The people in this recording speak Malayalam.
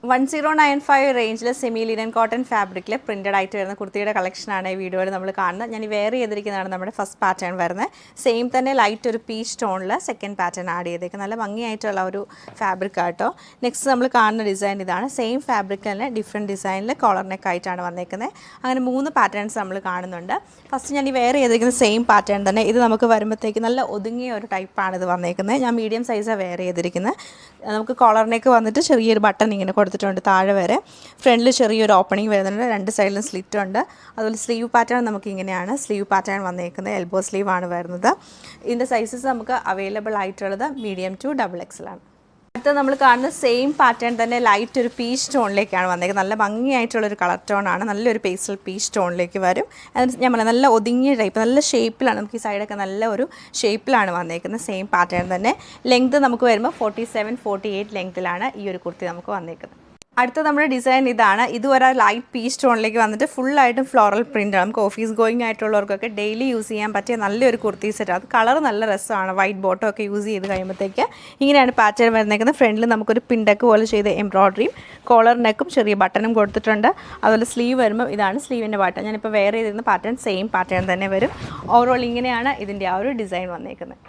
1095 റേഞ്ചിൽ സെമി ലിനൻ കോട്ടൺ ഫാബ്രിക്കിൽ പ്രിൻറ്റഡ് ആയിട്ട് വരുന്ന കുർത്തിയുടെ കളക്ഷനാണ് ഈ വീഡിയോയിൽ നമ്മൾ കാണുന്നത്. ഞാൻ വെയർ ചെയ്തിരിക്കുന്നതാണ് നമ്മുടെ ഫസ്റ്റ് പാറ്റേൺ വരുന്നത്. സെയിം തന്നെ ലൈറ്റ് ഒരു പീച്ച് ടോണിൽ സെക്കൻഡ് പാറ്റേൺ ആഡ് ചെയ്തേക്കുന്നത്. നല്ല ഭംഗിയായിട്ടുള്ള ഒരു ഫാബ്രിക് ആട്ടോ. നെക്സ്റ്റ് നമ്മൾ കാണുന്ന ഡിസൈൻ ഇതാണ്. സെയിം ഫാബ്രിക് തന്നെ ഡിഫറെൻറ്റ് ഡിസൈനിൽ കോളർ നെക്ക് ആയിട്ടാണ് വന്നേക്കുന്നത്. അങ്ങനെ 3 പാറ്റേൺസ് നമ്മൾ കാണുന്നുണ്ട്. ഫസ്റ്റ് ഞാൻ ഈ വെയർ ചെയ്തിരിക്കുന്ന സെയിം പാറ്റേൺ തന്നെ. ഇത് നമുക്ക് വരുമ്പോഴത്തേക്ക് നല്ല ഒതുങ്ങിയ ഒരു ടൈപ്പാണ് ഇത് വന്നേക്കുന്നത്. ഞാൻ മീഡിയം സൈസാണ് വെയർ ചെയ്തിരിക്കുന്നത്. നമുക്ക് കോളർ നെക്ക് വന്നിട്ട് ചെറിയൊരു ബട്ടൺ ഇങ്ങനെ കൊടുത്തിട്ടുണ്ട് താഴെ വരെ. ഫ്രണ്ടിൽ ചെറിയൊരു ഓപ്പണിംഗ് വരുന്നുണ്ട്. 2 സൈഡിലും സ്ലിറ്റ് ഉണ്ട്. അതുപോലെ സ്ലീവ് പാറ്റേൺ നമുക്ക് ഇങ്ങനെയാണ് സ്ലീവ് പാറ്റേൺ വന്നേക്കുന്നത്. എൽബോ സ്ലീവ് ആണ് വരുന്നത്. ഇതിൻ്റെ സൈസസ് നമുക്ക് അവൈലബിൾ ആയിട്ടുള്ളത് മീഡിയം ടു XXL ആണ്. അടുത്ത നമ്മൾ കാണുന്ന സെയിം പാറ്റേൺ തന്നെ ലൈറ്റ് ഒരു പീച്ച് ടോണിലേക്കാണ് വന്നേക്കുന്നത്. നല്ല ഭംഗിയായിട്ടുള്ളൊരു കളർ ടോണാണ്. നല്ലൊരു പേസ്റ്റൽ പീച്ച് ടോണിലേക്ക് വരും. അത് ഞാൻ പറഞ്ഞത് നല്ല ഒതുങ്ങിയ ടൈപ്പ്, നല്ല ഷേപ്പിലാണ്. നമുക്ക് ഈ സൈഡൊക്കെ നല്ല ഒരു ഷേപ്പിലാണ് വന്നേക്കുന്നത്. സെയിം പാറ്റേൺ തന്നെ. ലെങ്ത് നമുക്ക് വരുമ്പോൾ 47-48 ലെങ്ത്തിലാണ് ഈ ഒരു കുർത്തി നമുക്ക് വന്നേക്കുന്നത്. അടുത്ത നമ്മുടെ ഡിസൈൻ ഇതാണ്. ഇതുവരെ ലൈറ്റ് പീച്ച് ടോണിലേക്ക് വന്നിട്ട് ഫുള്ളായിട്ടും ഫ്ലോറൽ പ്രിൻ്റാണ്. നമുക്ക് ഓഫീസ് ഗോയിങ് ആയിട്ടുള്ളവർക്കൊക്കെ ഡെയിലി യൂസ് ചെയ്യാൻ പറ്റിയ നല്ലൊരു കുർത്തി സെറ്റ്. അത് കളർ നല്ല രസമാണ്. വൈറ്റ് ബോട്ടം ഒക്കെ യൂസ് ചെയ്ത് കഴിയുമ്പോഴത്തേക്ക് ഇങ്ങനെയാണ് പാറ്റേൺ വരുന്നേക്കുന്നത്. ഫ്രണ്ടിൽ നമുക്കൊരു പിൻഡക്ക് പോലെ ചെയ്ത എംബ്രോയ്ഡറിയും കോളർ നെക്കും ചെറിയ ബട്ടണും കൊടുത്തിട്ടുണ്ട്. അതുപോലെ സ്ലീവ് വരുമ്പോൾ ഇതാണ് സ്ലീവിൻ്റെ പാറ്റേൺ. ഞാനിപ്പോൾ വെയർ ചെയ്തിരുന്ന പാറ്റേൺ സെയിം പാറ്റേൺ തന്നെ വരും. ഓവറോൾ ഇങ്ങനെയാണ് ഇതിൻ്റെ ആ ഒരു ഡിസൈൻ വന്നേക്കുന്നത്.